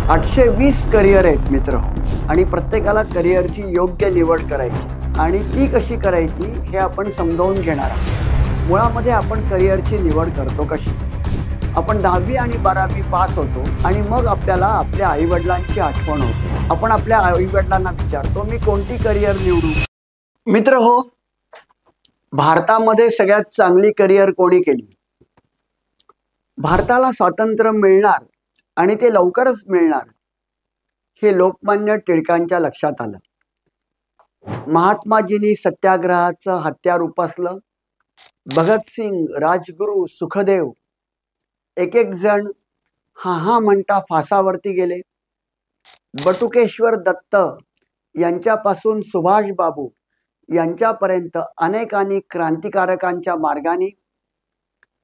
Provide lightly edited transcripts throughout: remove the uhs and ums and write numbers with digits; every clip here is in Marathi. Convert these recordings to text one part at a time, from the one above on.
820 करिअर आहेत मित्र, आणि प्रत्येकाला करिअरची योग्य निवड करायची आणि ती कशी करायची हे आपण समजावून घेणार आहोत। मुळामध्ये आपण करिअरची निवड करतो कशी? आपण 10वी आणि 12वी पास होतो आणि मग आपल्याला आपल्या आईवडिलांची आठवण होते। आपण आपल्या आईवडिलांना विचारतो, मी कोणती करिअर निवडू? मित्र हो, भारतामध्ये सगळ्यात चांगली करिअर कोणी केली? भारताला स्वातंत्र्य मिळणार आणि ते लवकरच मिळणार हे लोकमान्य टिळकांच्या लक्षात आलं। महात्माजींनी सत्याग्रहाचं हत्यार उपसलं। भगतसिंग, राजगुरू, सुखदेव एक एक जण हा म्हणता फासावरती गेले। बटुकेश्वर दत्त यांच्यापासून सुभाष बाबू यांच्यापर्यंत अनेकांनी क्रांतिकारकांच्या मार्गाने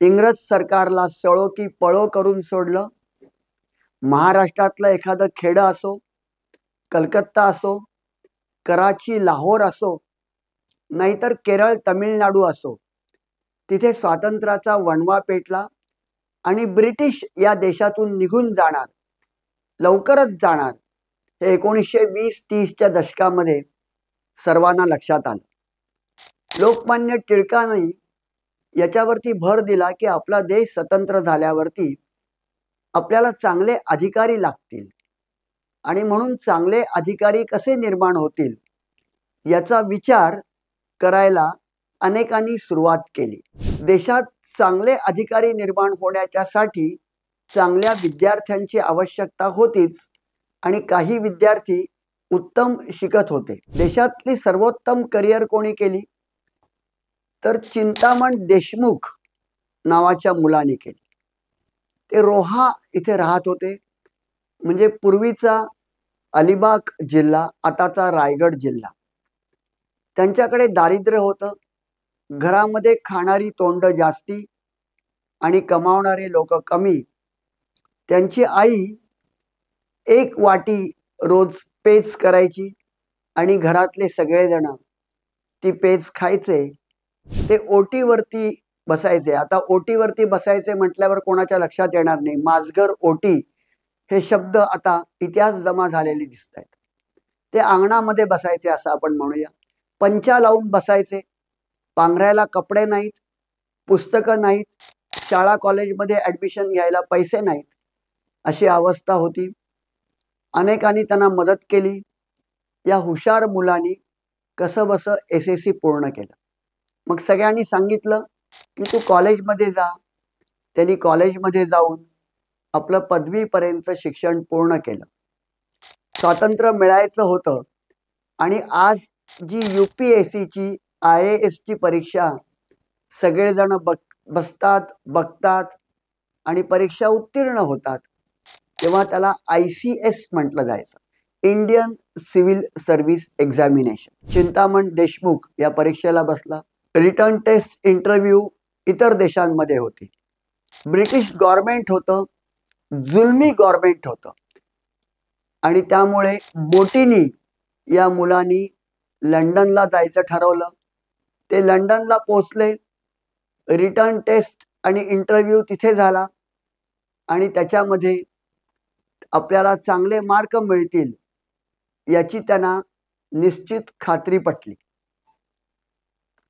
इंग्रज सरकारला सळो की पळो करून सोडलं। महाराष्ट्रातलं एखादं खेडं असो, कलकत्ता असो, कराची, लाहोर असो, नाहीतर केरळ, तमिळनाडू असो, तिथे स्वातंत्र्याचा वणवा पेटला आणि ब्रिटिश या देशातून निघून जाणार, लवकरच जाणार, हे 1920-30च्या दशकामध्ये सर्वांना लक्षात आलं। लोकमान्य टिळकांनी याच्यावरती भर दिला की आपला देश स्वतंत्र झाल्यावरती आपल्याला चांगले अधिकारी लागतील आणि म्हणून चांगले अधिकारी कसे निर्माण होतील याचा विचार करायला अनेकांनी सुरुवात केली। देशात चांगले अधिकारी निर्माण होण्याच्यासाठी चांगल्या विद्यार्थ्यांची आवश्यकता होतीच आणि काही विद्यार्थी उत्तम शिकत होते। देशातली सर्वोत्तम करिअर कोणी केली? तर चिंतामण देशमुख नावाच्या मुलाने केली। ते रोहा इथे राहत होते, म्हणजे पूर्वीचा अलिबाग जिल्हा, आताचा रायगड जिल्हा। त्यांच्याकडे दारिद्र्य होतं, घरामध्ये खाणारी तोंड जास्ती आणि कमावणारे लोक कमी। त्यांची आई एक वाटी रोज पेज करायची आणि घरातले सगळेजण ती पेज खायचे। ते ओटीवरती बसायचे। आता ओटीवरती बसायचे म्हटल्यावर कोणाच्या लक्षात येणार नाही, माजघर ओटी हे शब्द आता इतिहास जमा झालेले दिसत आहेत। ते अंगणामध्ये बसायचे असं आपण म्हणूया, पंचा लावून बसायचे। पांघरायला कपडे नाहीत, पुस्तकं नाहीत, शाळा कॉलेजमध्ये ॲडमिशन घ्यायला पैसे नाहीत, अशी अवस्था होती। अनेकांनी त्यांना मदत केली। या हुशार मुलांनी कसं बसं SSC पूर्ण केलं। मग सगळ्यांनी सांगितलं की तू कॉलेजमध्ये जा। त्यांनी कॉलेजमध्ये जाऊन आपलं पदवीपर्यंत शिक्षण पूर्ण केलं। स्वातंत्र्य मिळायचं होतं आणि आज जी UPSCची IASची परीक्षा सगळेजण बसतात, बघतात आणि परीक्षा उत्तीर्ण होतात, तेव्हा त्याला ICS म्हटलं जायचं, Indian civil service examination. Chintaman Deshmukh या परीक्षेला बसला। रिटर्न टेस्ट, इंटरव्ह्यू इतर देशांमध्ये होती। ब्रिटिश गव्हर्नमेंट होतं, जुलमी गव्हर्नमेंट होतं आणि त्यामुळे बोटीनी या मुलांनी लंडनला जायचं ठरवलं। ते लंडनला पोहोचले। रिटर्न टेस्ट आणि इंटरव्ह्यू तिथे झाला आणि त्याच्यामध्ये आपल्याला चांगले मार्क मिळतील याची त्यांना निश्चित खात्री पटली।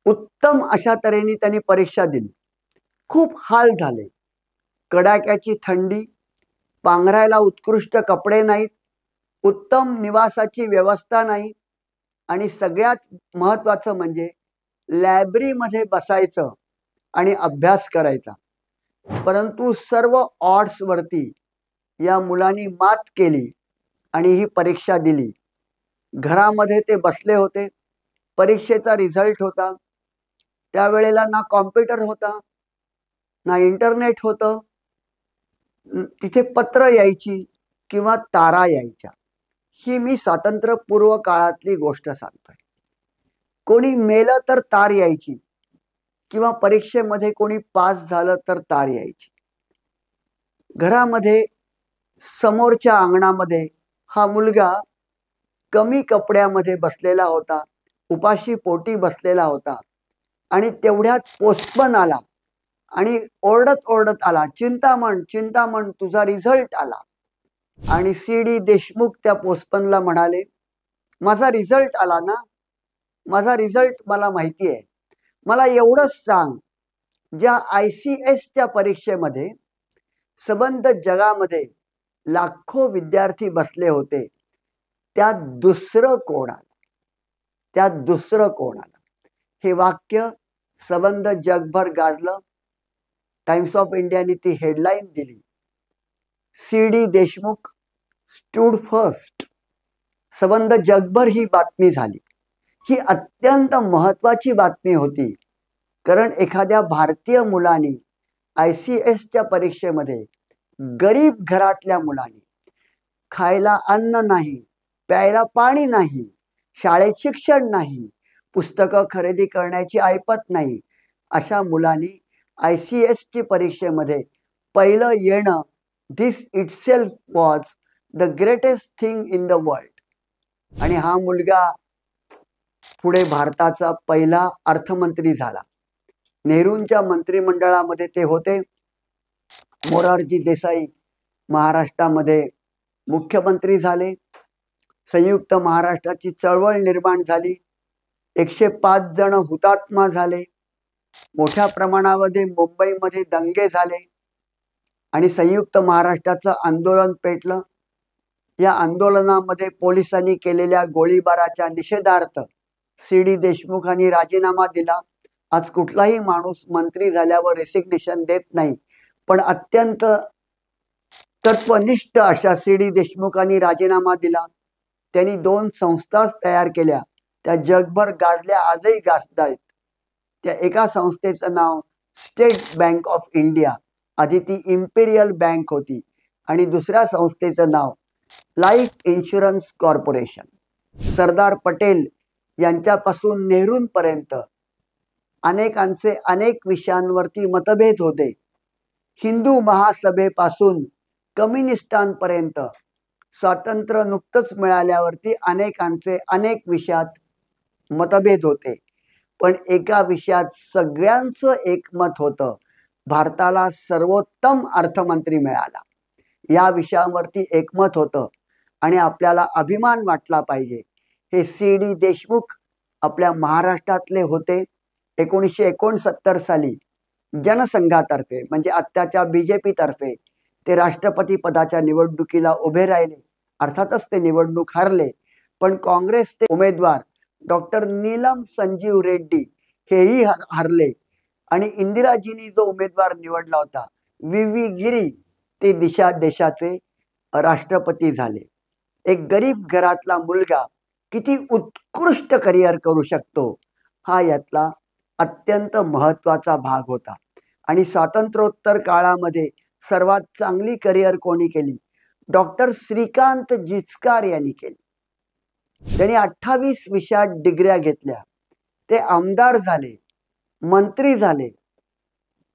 उत्तम अशा तऱ्हेने त्यांनी परीक्षा दिली। खूप हाल झाले, कडाक्याची थंडी, पांघरायला उत्कृष्ट कपडे नाहीत, उत्तम निवासाची व्यवस्था नाही आणि सगळ्यात महत्त्वाचं म्हणजे लायब्ररीमध्ये बसायचं आणि अभ्यास करायचा। परंतु सर्व ऑड्सवरती या मुलांनी मात केली आणि ही परीक्षा दिली। घरामध्ये ते बसले होते। परीक्षेचा रिझल्ट होता। त्यावेळेला ना कॉम्प्युटर होता, ना इंटरनेट होतं, तिथे पत्र यायची किंवा तारा यायच्या। ही मी स्वातंत्र्यपूर्व काळातली गोष्ट सांगतोय। कोणी मेलं तर तार यायची किंवा परीक्षेमध्ये कोणी पास झालं तर तार यायची। घरामध्ये समोरच्या अंगणामध्ये हा मुलगा कमी कपड्यामध्ये बसलेला होता, उपाशी पोटी बसलेला होता आणि तेवढ्यात पोस्टमन आला आणि ओरडत ओरडत आला, चिंतामण चिंतामण तुझा रिझल्ट आला। आणि सी.डी. देशमुख त्या पोस्टमनला म्हणाले, माझा रिझल्ट आला ना, माझा रिझल्ट मला माहिती आहे, मला एवढंच सांग, ज्या ICSच्या परीक्षेमध्ये संबंध जगामध्ये लाखो विद्यार्थी बसले होते, त्यात दुसरं कोण आलं, त्यात दुसरं कोण आलं. हे वाक्य संबंध जगभर गाजलं. टाइम्स ऑफ इंडियाने ती हेडलाईन दिली, सी.डी. Deshmukh stood first. संबंध जगभर ही बातमी झाली. ही अत्यंत महत्वाची बातमी होती, कारण एखाद्या भारतीय मुलाने ICSच्या परीक्षेमध्ये, गरीब घरातल्या मुलाने, खायला अन्न नाही, प्यायला पाणी नाही, शाळेत शिक्षण नाही, पुस्तकं खरेदी करण्याची ऐपत नाही, अशा मुलांनी ICSची परीक्षेमध्ये पहिलं येणं, this itself was the greatest thing in the world. आणि हा मुलगा पुढे भारताचा पहिला अर्थमंत्री झाला. नेहरूंच्या मंत्रिमंडळामध्ये ते होते. मोरारजी देसाई महाराष्ट्रामध्ये मुख्यमंत्री झाले. संयुक्त महाराष्ट्राची चळवळ निर्माण झाली. 105 जण हुतात्मा झाले. मोठ्या प्रमाणामध्ये मुंबईमध्ये दंगे झाले आणि संयुक्त महाराष्ट्राचं आंदोलन पेटलं. या आंदोलनामध्ये पोलिसांनी केलेल्या गोळीबाराच्या निषेधार्थ सी.डी. देशमुखांनी राजीनामा दिला. आज कुठलाही माणूस मंत्री झाल्यावर रेसिग्नेशन देत नाही, पण अत्यंत तत्वनिष्ठ अशा सी.डी. देशमुखांनी राजीनामा दिला. त्यांनी 2 संस्था तयार केल्या, त्या जगभर गाजल्या, आजही गाजतायत. त्या एका संस्थेचं नाव स्टेट बँक ऑफ इंडिया, आधी ती इम्पेरियल बँक होती, आणि दुसऱ्या संस्थेचं नाव life insurance corporation. Sardar Patel यांच्यापासून नेहरूंपर्यंत अनेकांचे अनेक विषयांवरती मतभेद होते. हिंदू महासभेपासून कम्युनिस्टांपर्यंत स्वातंत्र्य नुकतंच मिळाल्यावरती अनेकांचे अनेक विषयात मतभेद होते, पण एका विषयात सगळ्यांचं एकमत होतं, भारताला सर्वोत्तम अर्थमंत्री मिळाला. या विषयावरती एकमत होतं आणि आपल्याला अभिमान वाटला पाहिजे. हे सी.डी. देशमुख आपल्या महाराष्ट्रातले होते. 1969 साली जनसंघातर्फे, म्हणजे आत्ताच्या BJP तर्फे ते राष्ट्रपती पदाच्या निवडणुकीला उभे राहिले. अर्थातच ते निवडणूक हरले, पण काँग्रेसचे उमेदवार डॉक्टर नीलम संजीव रेड्डी हेही हरले आणि इंदिराजींनी जो उमेदवार निवडला होता VV गिरी, ते देशाचे राष्ट्रपती झाले. एक गरीब घरातला मुलगा किती उत्कृष्ट करिअर करू शकतो, हा यातला अत्यंत महत्वाचा भाग होता. आणि स्वातंत्र्योत्तर काळामध्ये सर्वात चांगली करिअर कोणी केली? डॉक्टर श्रीकांत जिचकार यांनी केली. त्यांनी 28 विषयात डिग्र्या घेतल्या. ते आमदार झाले, मंत्री झाले.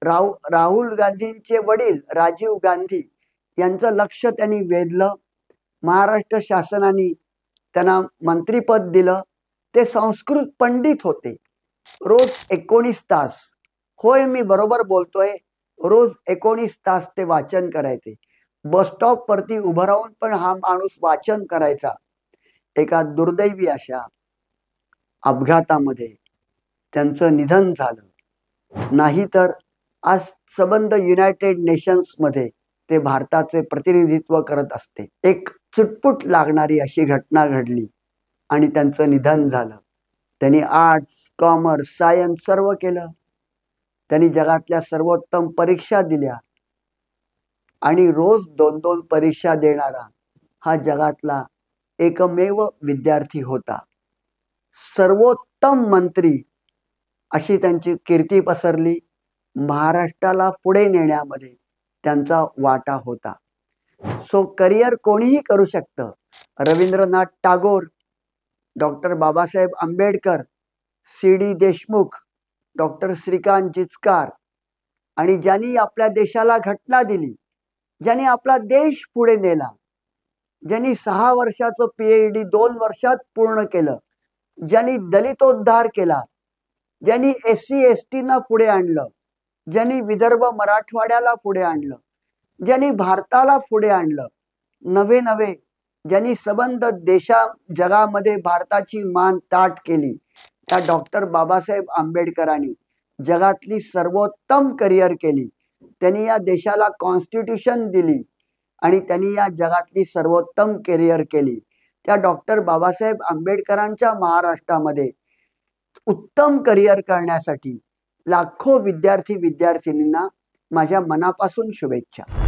राहुल गांधींचे वडील राजीव गांधी यांचं लक्ष त्यांनी वेधलं. महाराष्ट्र शासनाने त्यांना मंत्रीपद दिलं. ते संस्कृत पंडित होते. रोज 19 तास, होय मी बरोबर बोलतोय, रोज 19 तास ते वाचन करायचे. बस स्टॉप वरती उभं राहून पण हा माणूस वाचन करायचा. एका दुर्दैवी अशा अपघातामध्ये त्यांचं निधन झालं. नाहीतर आज संबंध युनायटेड नेशन्स मध्ये ते भारताचे प्रतिनिधित्व करत असते. एक चुटपुट लागणारी अशी घटना घडली आणि त्यांचं निधन झालं. त्यांनी आर्ट्स, कॉमर्स, सायन्स सर्व केलं. त्यांनी जगातल्या सर्वोत्तम परीक्षा दिल्या आणि रोज 2-2 परीक्षा देणारा हा जगातला एकमेव विद्यार्थी होता. सर्वोत्तम मंत्री अशी त्यांची कीर्ती पसरली. महाराष्ट्राला पुढे नेण्यामध्ये त्यांचा वाटा होता. सो करिअर कोणीही करू शकतं. Rabindranath Tagore, doctor Babasaheb Ambedkar, C D. Deshmukh, doctor Shrikant Jichkar, आणि ज्यांनी आपल्या देशाला घटना दिली, ज्यांनी आपला देश पुढे नेला, ज्यांनी 6 वर्षाचं PhD 2 वर्षात पूर्ण केलं, ज्यांनी दलितोद्धार केला, ज्यांनी SC-STना पुढे आणलं, ज्यांनी विदर्भ मराठवाड्याला पुढे आणलं, ज्यांनी भारताला पुढे आणलं, नवे नवे ज्यांनी सबंध देशा जगामध्ये भारताची मान ताठ केली त्या डॉक्टर बाबासाहेब आंबेडकरांनी जगातली सर्वोत्तम करिअर केली. त्यांनी या देशाला कॉन्स्टिट्यूशन दिली आणि त्यांनी या जगातली सर्वोत्तम करिअर केली. त्या डॉक्टर बाबासाहेब आंबेडकरांच्या महाराष्ट्रामध्ये उत्तम करिअर करण्यासाठी लाखो विद्यार्थी विद्यार्थिनींना माझ्या मनापासून शुभेच्छा.